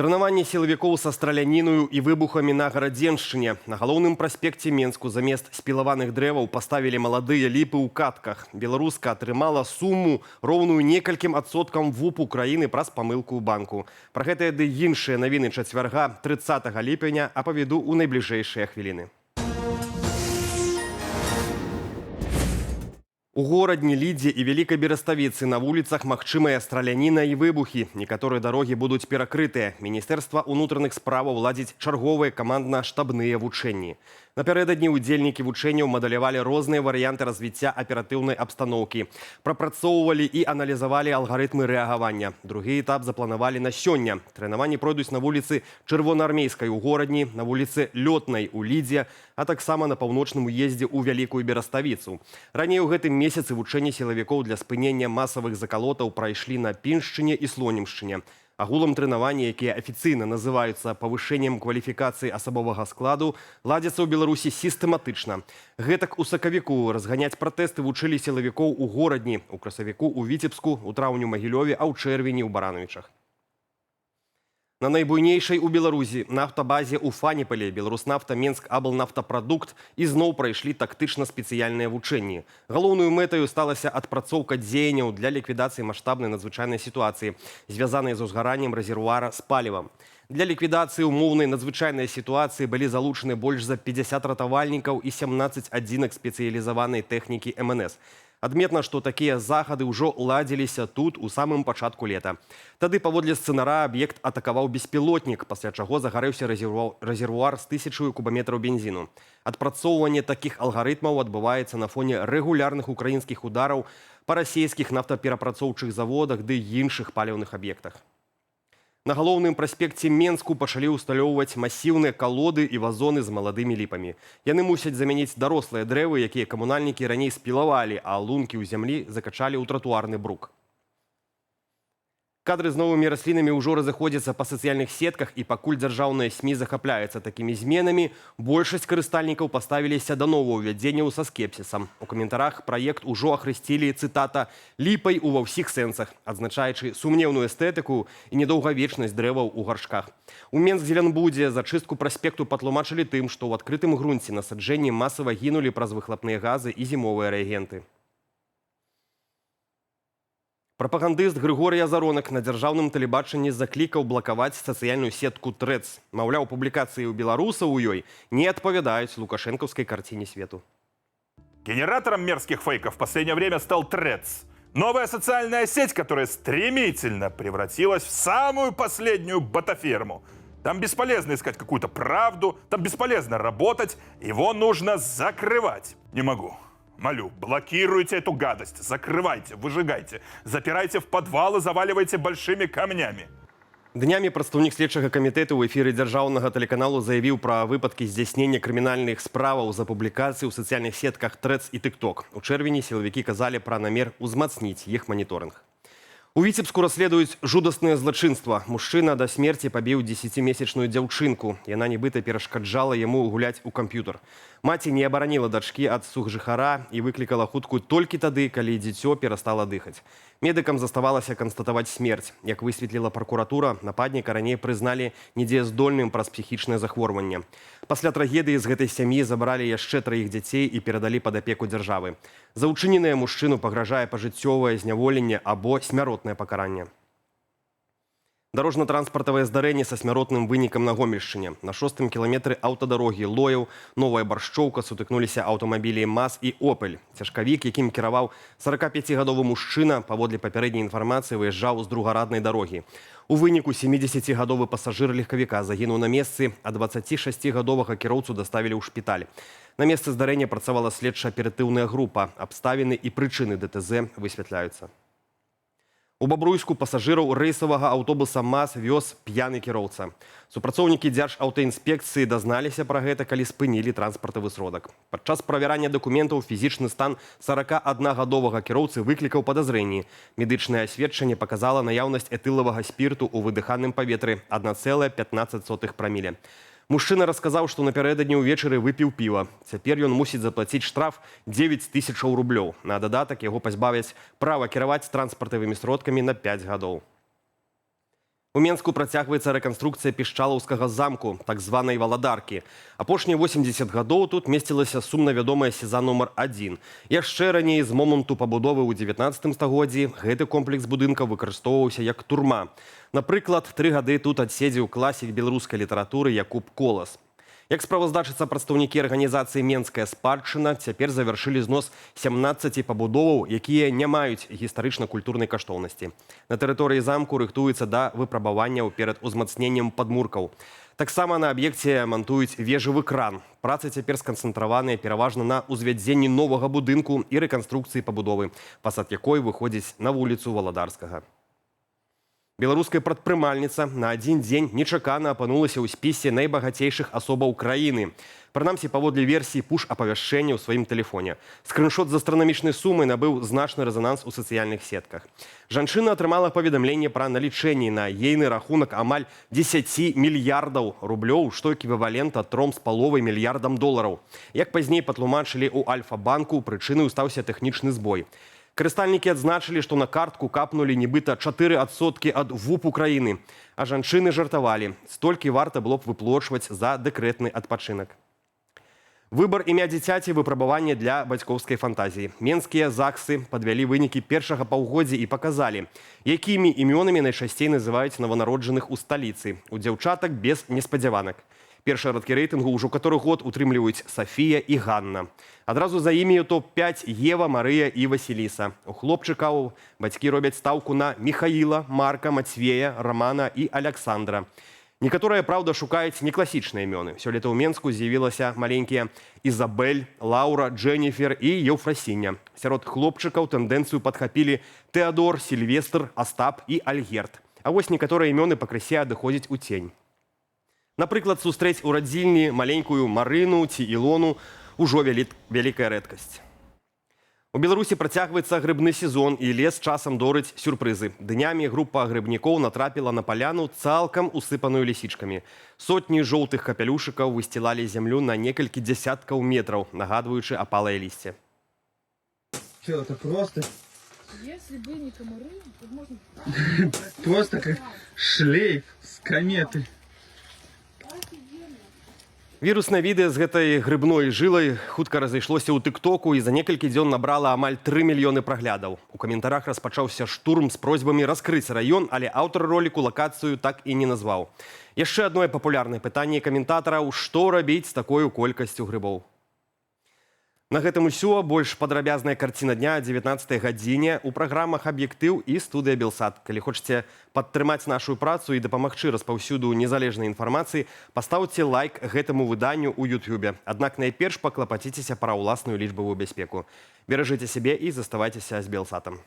Трэнаванне сілавікоў са стралянінаю і выбухамі на Гарадзеншчыне. На галоўным праспекце Менску замест спілаваных дрэваў паставілі маладыя ліпы ў катках. Беларуска атрымала суму, роўную некалькім адсоткам ВУП Украіны праз памылку ў банку. Пра гэтыя ды іншыя навіны чацвярга 30 ліпеня апавяду ў найбліжэйшыя хвіліны. У горадні, Лідзе і Вялікай Бераставіцы на вуліцах магчымая страляніна і выбухі. Некаторыя дарогі будуць перакрытыя. Міністэрства ўнутраных справаў ладзіць чарговыя камандна-штабныя вучэнні. Напярэдадні ўдзельнікі вучэнняў мадэлявалі розныя варыянты развіцця аператыўнай абстаноўкі. Прапрацоўвалі і аналізавалі алгарытмы рэагавання. Другі этап запланавалі на сёння. Трэнаванні пройдуць на вуліцы Чырвонаармейскай у горадні, на вуліцы Лётнай у Лідзе, а таксама на паўночным уездзе ў Вялікую Бераставіцу. Раней у гэтым месяцы вучэнні сілавікоў для спынення масавых закалотаў прайшлі на Піншчыне і Слонімшчыне. Агулам трэнаванні, якія афіцыйна называюцца павышэннем кваліфікацыі асабовага складу, ладзяцца ў Беларусі сістэматычна. Гэтак у сакавіку разганяць пратэсты вучылі сілавікоў у горадні, у красавіку ў Віцебску, у траўню ў Магілёве, а ў чэрвені ў Баранавічах. На найбуйнейшай у Беларусі нафтабазе ў Фаніпале Беларуснафта Менск Аблнафтапрадукт ізноў прайшлі тактычна-спецыяльныя вучэнні. Галоўнаю мэтаю сталася адпрацоўка дзеянняў для ліквідацыі маштабнай надзвычайнай сітуацыі, звязанай з узгараннем рэзервуара з палівам. Для ліквідацыі умоўнай надзвычайнай сітуацыі былі залучаны больш за 50 ратавальнікаў і 17 адзінак спецыялізаванай тэхнікі МНС. Адметна, што такія захады ўжо ладзіліся тут у самым пачатку лета. Тады, паводле сцэнара, аб'ект атакаваў беспілотнік, пасля чаго загарэўся рэзервуар з 1000 кубаметраў бензіну. Адпрацоўванне такіх алгарытмаў адбываецца на фоне рэгулярных украінскіх удараў па расійскіх нафтаперапрацоўчых заводах ды іншых паліўных аб'ектах. На галоўным праспекце Менску пачалі ўсталёўваць масіўныя калоды і вазоны з маладымі ліпамі. Яны мусяць замяніць дарослыя дрэвы, якія камунальнікі раней спілавалі, а лункі ў зямлі закачалі ў тратуарны брук. Кадры з новымі раслінамі ўжо разыходзяцца па сацыяльных сетках, і пакуль дзяржаўныя СМІ захапляюцца такімі зменамі, большасць карыстальнікаў паставіліся да новаўвядзенняў са скепсісам. У каментарах праект ужо ахрысцілі, цытата, «ліпай ува ўсіх сэнсах», адзначаючы сумнеўную эстэтыку і недаўгавечнасць дрэваў у гаршках. У Менск-Зеленбудзе зачыстку праспекту патлумачылі тым, што ў адкрытым грунце насаджэнні масава гінулі праз выхлапныя газы і зімовыя рэагенты. Прапагандыст Грыгорый Азаронак на дзяржаўным тэлебачанні заклікаў блакаваць сацыяльную сетку Трэц. Маўляў, публікацыі ў беларусаў у ёй не адпавядаюць лукашэнкаўскай карціне свету. Генератором мерзких фейков в последнее время стал Threads. Новая социальная сеть, которая стремительно превратилась в самую последнюю ботаферму. Там бесполезно искать какую-то правду, там бесполезно работать, его нужно закрывать. Не могу. Молю, блокируйте эту гадость, закрывайте, выжигайте, запирайте в подвал и заваливайте большими камнями. Днямі прадстаўнік следчага камітэта ў эфіры дзяржаўнага тэлеканалу заявіў пра выпадкі здзяйснення крымінальных справаў за публікацыі ў сацыяльных сетках Threads і TikTok. У чэрвені сілавікі казалі пра намер узмацніць іх маніторынг. У Віцебску расследуюць жудаснае злачынства. Мужчына да смерці пабіў 10-месячную дзяўчынку. Яна нібыта перашкаджала яму гуляць у камп'ютар. Маці не абараніла дачкі ад сухжыхара і выклікала хуткую толькі тады, калі дзіцё перастала дыхаць. Медыкам заставалася канстатаваць смерць. Як высветліла пракуратура, нападніка раней прызналі недзеяздольным праз псіхічнае захворванне. Пасля трагедыі з гэтай сям'і забралі яшчэ 3 дзяцей і перадалі пад апеку дзяржавы. За ўчыненае мужчыну пагражае пажыццёвае зняволенне або смяротнае пакаранне. Дарожна-транспартавае здарэнне са смяротным вынікам на Гомельшчыне. На 6-м кіламетры аўтадарогі Лояў, Новая Баршчоўка сутыкнуліся аўтамабілі МАЗ і Опель. Цяжкавік, якім кіраваў 45-гадовы мужчына, паводле папярэдняй інфармацыі выязджаў з другараднай дарогі. У выніку 70-гадовы пасажыр легкавіка загінуў на месцы, а 26-гадовага кіроўцу даставілі ў шпіталь. На месцы здарэння працавала следча-аператыўная група. Абставіны і прычыны ДТЗ высвятляюцца. У Бабруйску пасажыраў рэйсавага аўтобуса МАЗ вёз п'яны кіроўца. Супрацоўнікі дзяржаўтаінспекцыі дазналіся пра гэта, калі спынілі транспартавы сродак. Падчас правярання дакументаў фізічны стан 41-гадовага кіроўцы выклікаў падазрэнні. Медычнае асведчанне паказала наяўнасць этылавага спірту ў выдыханым паветры 1,15 праміля. Мужчына расказаў, што напярэдадні ўвечары выпіў піва. Цяпер ён мусіць заплаціць штраф 9000 рублёў. На дадатак яго пазбавяць права кіраваць транспартавымі сродкамі на 5 гадоў. У Менску працягваецца рэканструкцыя пішчалаўскага замку, так званай валадаркі. Апошнія 80 гадоў тут месцілася сумна вядомая сеза нумар 1. Яшчэ раней з моманту пабудовы ў 19 стагоддзі гэты комплекс будынкаў выкарыстоўваўся як турма. Напрыклад, 3 гады тут адседзеў класік беларускай літаратуры Якуб Колас. Як справаздачыцца прадстаўнікі арганізацыі «Менская спадчына», цяпер завяршылі знос 17 пабудоваў, якія не маюць гістарычна-культурнай каштоўнасці. На тэрыторыі замку рыхтуецца да выпрабаванняў перад узмацненнем падмуркаў. Таксама на аб'екце мантуюць вежавы кран. Працы цяпер сканцэнтраваныя пераважна на ўзвядзенні новага будынку і рэканструкцыі пабудовы, фасад якой выходзіць на вуліцу Валадарскага. Беларуская прадпрымальніца на адзін дзень нечакана апынулася ў спісе найбагацейшых асобаў краіны. Прынамсі, паводле версіі пуш-апавяшчэння ў сваім тэлефоне. Скрыншот з астранамічнай сумай набыў значны рэзананс у сацыяльных сетках. Жанчына атрымала паведамленне пра налічэнні на ейны рахунак амаль 10 мільярдаў рублёў, што эквівалента 3,5 мільярдам долараў. Як пазней патлумачылі ў Альфа-банку, прычынай стаўся тэхнічны збой. Карыстальнікі адзначылі, што на картку капнулі нібыта 4% ад ВУП Украіны. А жанчыны жартавалі. Столькі варта было б выплочваць за дэкрэтны адпачынак. Выбар імя дзіцяці – выпрабаванне для бацькоўскай фантазіі. Менскія ЗАГСы падвялі вынікі першага паўгоддзя і паказалі, якімі імёнамі найчасцей называюць нованароджаных у сталіцы. У дзяўчатак без неспадзяванак. Першыя радкі рэйтынгу ўжо каторы год утрымліваюць Сафія і Ганна. Адразу за імі топ-5 Ева, Марыя і Васіліса. У хлопчыкаў бацькі робяць стаўку на Міхаіла, Марка, Мацвея, Рамана і Аляксандра. Некаторыя, праўда, шукаюць некласічныя імёны. Сёлета ў Менску з'явілася маленькія Ізабель, Лаура, Дженніфер і Еўфрасіня. Сярод хлопчыкаў тэндэнцыю падхапілі Тэадор, Сільвестр, Астап і Альгерт. А вось некаторыя імёны пакрысе адыходзяць у цень. Напрыклад, сустрэць у радзільні маленькую Марыну ці Ілону ўжо вялікая рэдкасць. У Беларусі працягваецца грыбны сезон, і лес часам дорыць сюрпрызы. Днямі група грыбнікоў натрапіла на паляну, цалкам усыпаную лісічкамі. Сотні жоўтых капялюшыкаў высцілалі зямлю на некалькі дзясяткаў метраў, нагадваючы апалае лісце. Что, это просто? Если бы не комары, то можно... Просто как шлейф с кометы. Віруснае відэа з гэтай грыбной жылай хутка разышлося ў тыктоку і за некалькі дзён набрала амаль 3 мільёны праглядаў. У каментарах распачаўся штурм з просьбамі раскрыць раён, але аўтар роліку лакацыю так і не назваў. Яшчэ адно папулярнае пытанне каментатараў – што рабіць з такою колькасцю грыбоў? На гэтым усё. Больш падрабязная карціна дня о 19 гадзіне у праграмах «Аб'ектыў» і студыя «Белсат». Калі хочаце падтрымаць нашу працу і дапамагчы распаўсюду незалежнай інфармацыі, пастаўце лайк гэтаму выданню ў Ютубе. Аднак найперш паклапаціцеся пра ўласную лічбавую бяспеку. Беражыце сябе і заставайцеся з «Белсатам».